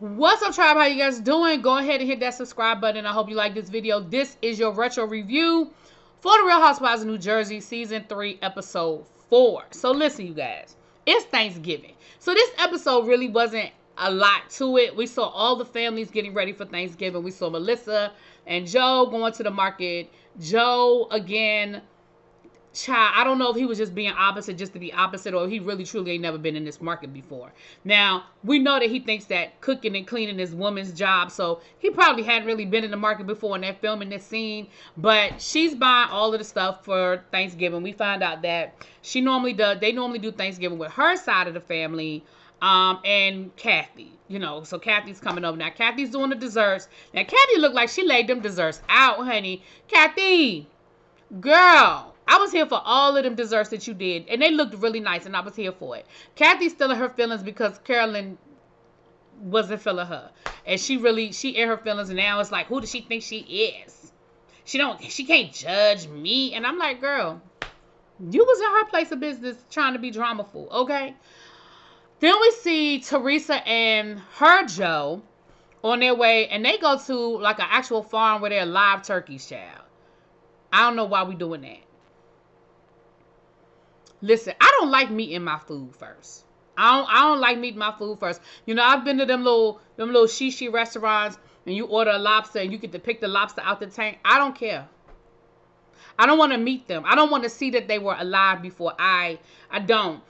What's up, tribe? How you guys doing? Go ahead and hit that subscribe button. I hope you like this video. This is your retro review for the Real Housewives of New Jersey, season 3, episode 4. So listen, you guys, it's Thanksgiving. So this episode really wasn't a lot to it. We saw all the families getting ready for Thanksgiving. We saw Melissa and Joe going to the market. Joe, again, child, I don't know if he was just being opposite just to be opposite, or he really truly ain't never been in this market before. Now, we know that he thinks that cooking and cleaning is woman's job, so he probably hadn't really been in the market before and they're filming this scene, but she's buying all of the stuff for Thanksgiving. We find out that they normally do Thanksgiving with her side of the family, and Kathy, so Kathy's coming over. Now, Kathy's doing the desserts. Now, Kathy looked like she laid them desserts out, honey. Kathy, girl, I was here for all of them desserts that you did, and they looked really nice, and I was here for it. Kathy's still in her feelings because Carolyn wasn't feeling her, and she in her feelings, and now it's like, who does she think she is? She can't judge me, and I'm like, girl, you was in her place of business trying to be dramaful, okay? Then we see Teresa and her Joe on their way, and they go to like an actual farm where they're live turkeys, child. I don't know why we doing that. Listen, I don't like meat in my food first. I don't like meat in my food first. I've been to them little shishi restaurants, and you order a lobster and you get to pick the lobster out the tank. I don't care. I don't want to meet them. I don't want to see that they were alive before I don't.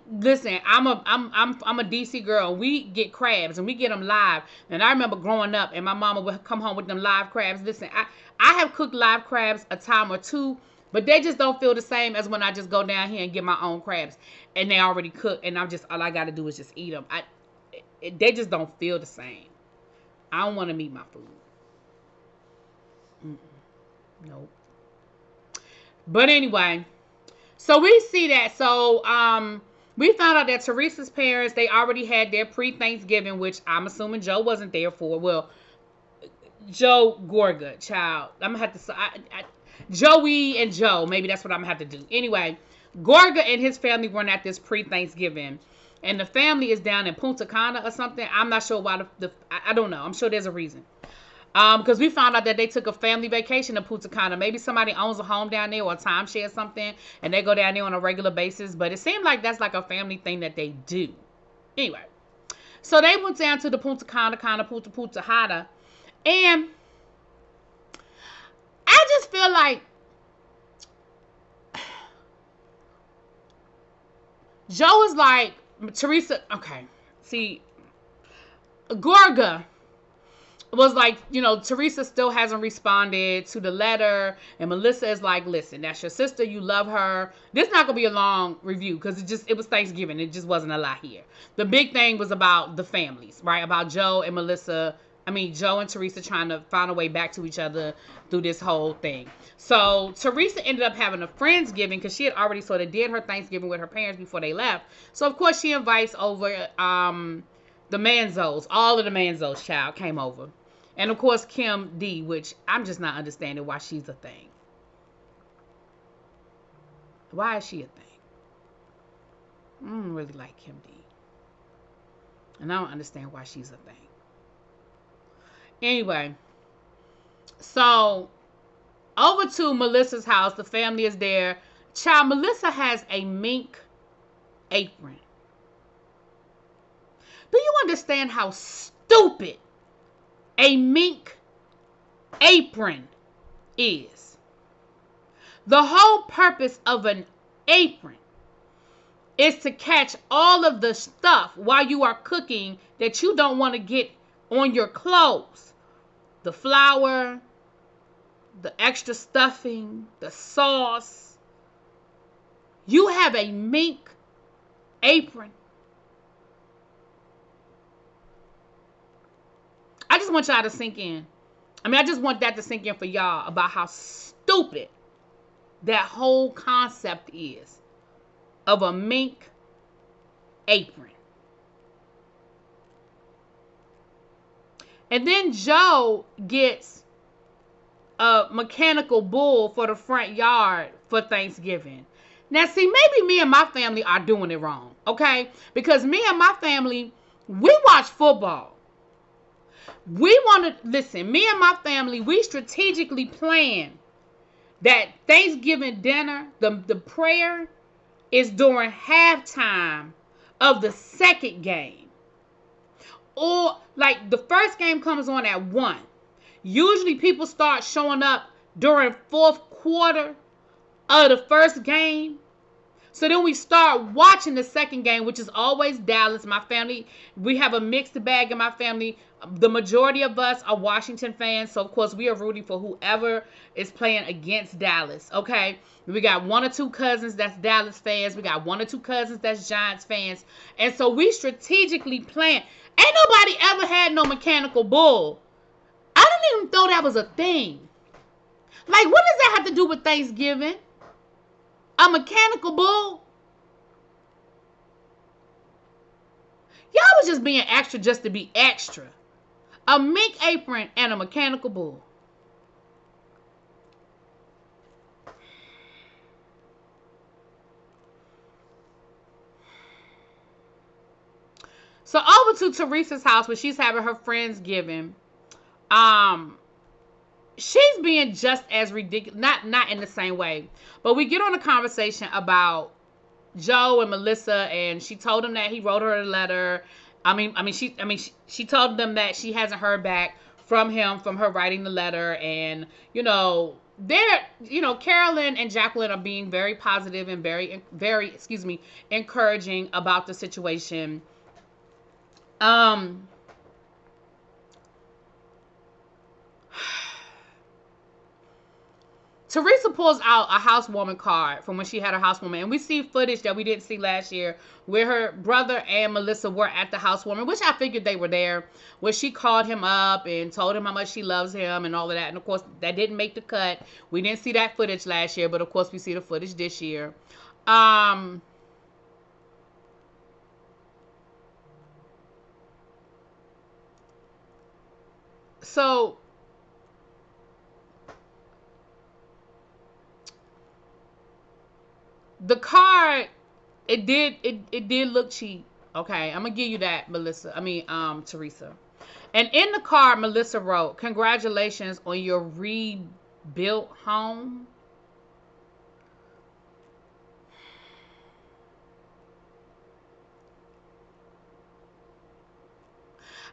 Listen, I'm a DC girl. We get crabs and we get them live. And I remember growing up, and my mama would come home with them live crabs. Listen, I have cooked live crabs a time or two, but they just don't feel the same as when I just go down here and get my own crabs, and they already cooked, and all I got to do is just eat them. They just don't feel the same. I don't want to meet my food. Nope. But anyway, so we see that. So we found out that Teresa's parents, they already had their pre-Thanksgiving, which I'm assuming Joe wasn't there for. Well, Joe Gorga, child. I'm going to have to say, Joey and Joe, maybe that's what I'm going to have to do. Anyway, Gorga and his family weren't at this pre-Thanksgiving. And the family is down in Punta Cana or something. I'm not sure why. I don't know. I'm sure there's a reason. Because we found out that they took a family vacation to Punta Cana. Maybe somebody owns a home down there or a timeshare or something, and they go down there on a regular basis. But it seemed like that's like a family thing that they do. Anyway, so they went down to the Punta Cana, Punta Hada, and I just feel like Joe is like, Teresa, okay, see, Gorga was like, Teresa still hasn't responded to the letter, and Melissa is like, listen, that's your sister, you love her. This is not gonna be a long review because it was Thanksgiving. It just wasn't a lot here. The big thing was about the families, right? About Joe and Joe and Teresa trying to find a way back to each other through this whole thing. So Teresa ended up having a Friendsgiving because she had already sort of did her Thanksgiving with her parents before they left. So of course she invites over the Manzos. All of the Manzos, child, came over. And, of course, Kim D, which I'm just not understanding why she's a thing. Why is she a thing? I don't really like Kim D. And I don't understand why she's a thing. Anyway, so over to Melissa's house. The family is there. Child, Melissa has a mink apron. Do you understand how stupid a mink apron is? The whole purpose of an apron is to catch all of the stuff while you are cooking that you don't want to get on your clothes. The flour, the extra stuffing, the sauce. You have a mink apron. I just want y'all to sink in. I just want that to sink in for y'all about how stupid that whole concept is of a mink apron. And then Joe gets a mechanical bull for the front yard for Thanksgiving. Now, see, maybe me and my family are doing it wrong, okay? Because me and my family, We watch football. We want to, listen, me and my family, we strategically plan that Thanksgiving dinner, the prayer is during halftime of the second game. Or like the first game comes on at 1. Usually people start showing up during fourth quarter of the first game. So then we start watching the second game, which is always Dallas. My family, we have a mixed bag in my family. The majority of us are Washington fans. So, of course, we are rooting for whoever is playing against Dallas, okay? We got 1 or 2 cousins that's Dallas fans. We got 1 or 2 cousins that's Giants fans. And so we strategically plan. Ain't nobody ever had no mechanical bull. I didn't even know that was a thing. Like, what does that have to do with Thanksgiving? A mechanical bull? Y'all was just being extra just to be extra. A mink apron and a mechanical bull. So over to Teresa's house where she's having her Friendsgiving. She's being just as ridiculous, not in the same way, but we get on a conversation about Joe and Melissa, and she told him that he wrote her a letter. She told them that she hasn't heard back from him from her writing the letter, and Carolyn and Jacqueline are being very positive and very encouraging about the situation. Teresa pulls out a housewarming card from when she had her housewarming. And we see footage that we didn't see last year where her brother and Melissa were at the housewarming, which I figured they were there, where she called him up and told him how much she loves him and all of that. And, of course, that didn't make the cut. We didn't see that footage last year, but, of course, we see the footage this year. So the card, it did look cheap. Okay, I'm gonna give you that, Teresa. And in the card, Melissa wrote, "Congratulations on your rebuilt home."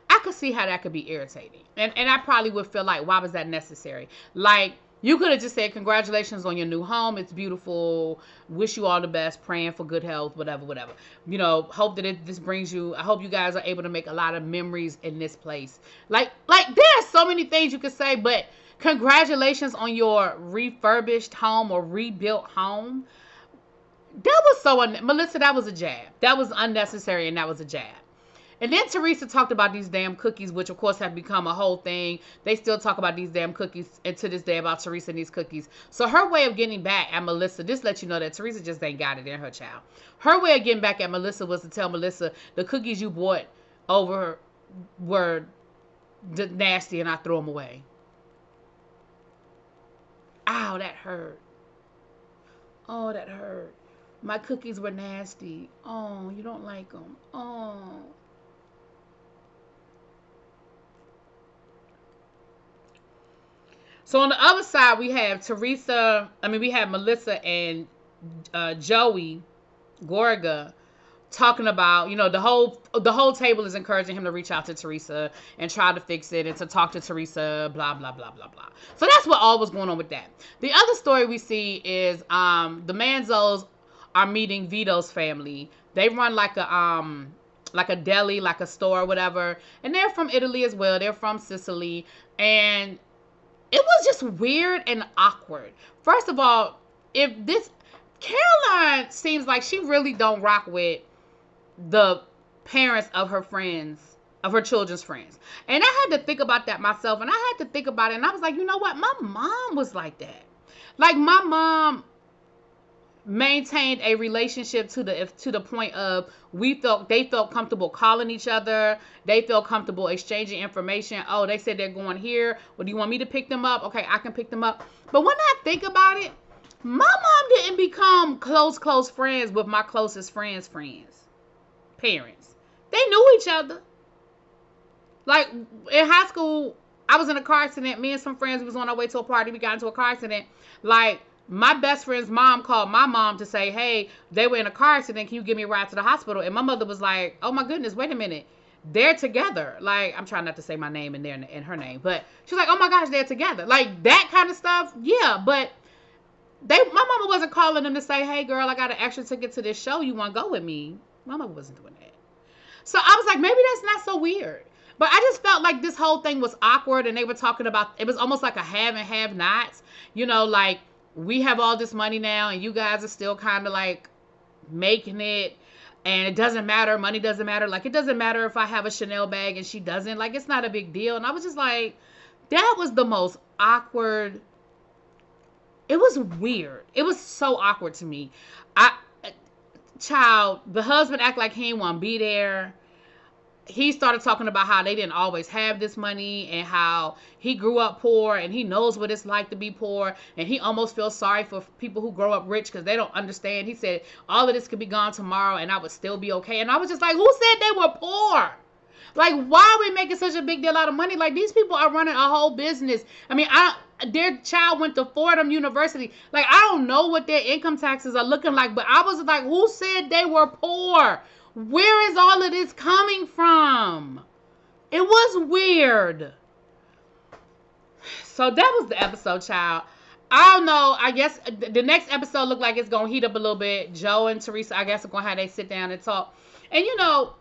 I could see how that could be irritating. And I probably would feel like, why was that necessary? Like, you could have just said, "Congratulations on your new home. It's beautiful. Wish you all the best. Praying for good health," whatever. Hope that this brings you, I hope you guys are able to make a lot of memories in this place. Like there are so many things you could say, but congratulations on your refurbished home or rebuilt home. That was Melissa, that was a jab. That was unnecessary, and that was a jab. And then Teresa talked about these damn cookies, which, of course, have become a whole thing. They still talk about these damn cookies, and to this day about Teresa and these cookies. So her way of getting back at Melissa, this lets you know that Teresa just ain't got it in her, child. Her way of getting back at Melissa was to tell Melissa, the cookies you bought over were nasty, and I threw them away. Ow, that hurt. Oh, that hurt. My cookies were nasty. Oh, you don't like them. Oh. So on the other side, we have Melissa and Joey Gorga talking about, the whole table is encouraging him to reach out to Teresa and try to fix it and to talk to Teresa, blah, blah, blah, blah, blah. So that's what all was going on with that. The other story we see is the Manzos are meeting Vito's family. They run like a deli, like a store or whatever. And they're from Italy as well. They're from Sicily. And it was just weird and awkward. First of all, Caroline seems like she really don't rock with the parents of her friends, of her children's friends. And I had to think about that myself. And I had to think about it. And I was like, you know what? My mom was like that. Like, my mom maintained a relationship to the point of they felt comfortable calling each other. They felt comfortable exchanging information. Oh, they said they're going here. Well, do you want me to pick them up? Okay, I can pick them up. But when I think about it, my mom didn't become close friends with my closest friends' parents. They knew each other. Like, in high school, I was in a car accident. Me and some friends, we was on our way to a party. We got into a car accident. Like, my best friend's mom called my mom to say, hey, they were in a car accident. Can you give me a ride to the hospital? And my mother was like, oh, my goodness, wait a minute. They're together. Like, I'm trying not to say my name in there and her name. But she's like, oh, my gosh, they're together. Like, that kind of stuff, yeah. But my mama wasn't calling them to say, hey, girl, I got an extra ticket to this show. You want to go with me? My mama wasn't doing that. So I was like, maybe that's not so weird. But I just felt like this whole thing was awkward, and they were talking about, it was almost like a have and have nots. You know, like, we have all this money now, and you guys are still kind of like making it, and it doesn't matter. Money doesn't matter. Like, it doesn't matter if I have a Chanel bag and she doesn't. Like, it's not a big deal. And I was just like, that was the most awkward. It was weird. It was so awkward to me. Child, the husband act like he didn't want to be there. He started talking about how they didn't always have this money and how he grew up poor and he knows what it's like to be poor, and he almost feels sorry for people who grow up rich because they don't understand. He said all of this could be gone tomorrow and I would still be okay. And I was just like, who said they were poor? Like, why are we making such a big deal out of money? Like, these people are running a whole business. I mean, their child went to Fordham University. Like, I don't know what their income taxes are looking like, but I was like, who said they were poor? Where is all of this coming from? It was weird. So that was the episode, child. I don't know. I guess the next episode looked like it's going to heat up a little bit. Joe and Teresa, I guess, are going to have they sit down and talk. And, you know,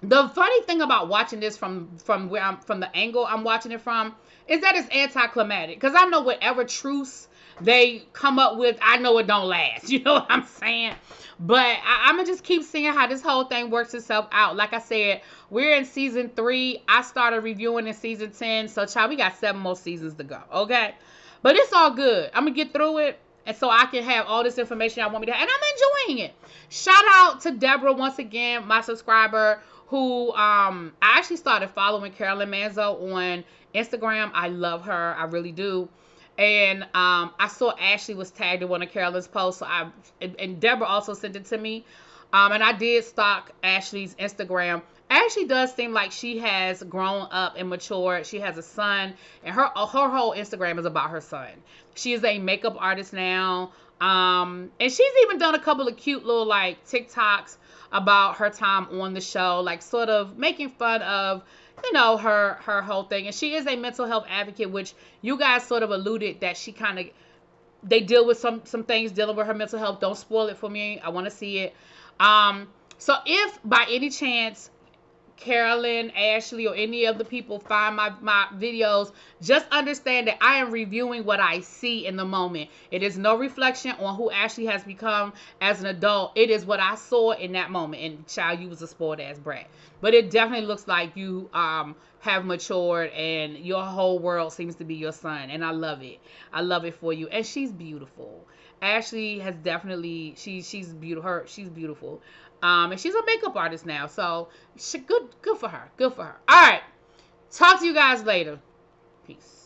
the funny thing about watching this from the angle I'm watching it from is that it's anticlimactic. Because I know whatever truce they come up with, I know it don't last. You know what I'm saying? But I'm going to just keep seeing how this whole thing works itself out. Like I said, we're in season 3. I started reviewing in season 10. So, child, we got 7 more seasons to go. Okay? But it's all good. I'm going to get through it. And so I can have all this information I want me to have. And I'm enjoying it. Shout out to Deborah once again, my subscriber, who I actually started following Carolyn Manzo on Instagram. I love her. I really do. And I saw Ashley was tagged in one of Carolyn's posts. So and Deborah also sent it to me. And I did stalk Ashley's Instagram. Ashley does seem like she has grown up and matured. She has a son. And her whole Instagram is about her son. She is a makeup artist now. And she's even done a couple of cute little like TikToks about her time on the show, like sort of making fun of, you know, her whole thing. And she is a mental health advocate, which you guys sort of alluded that she kind of, they deal with some things dealing with her mental health. Don't spoil it for me. I want to see it. So if by any chance Carolyn, Ashley, or any of the people find my videos, just understand that I am reviewing what I see in the moment. It is no reflection on who Ashley has become as an adult. It is what I saw in that moment. And child, you was a spoiled ass brat. But it definitely looks like you have matured and your whole world seems to be your son. And I love it. I love it for you. And she's beautiful. Ashley has definitely, she's beautiful. She's beautiful. And she's a makeup artist now. So good for her. Good for her. All right. Talk to you guys later. Peace.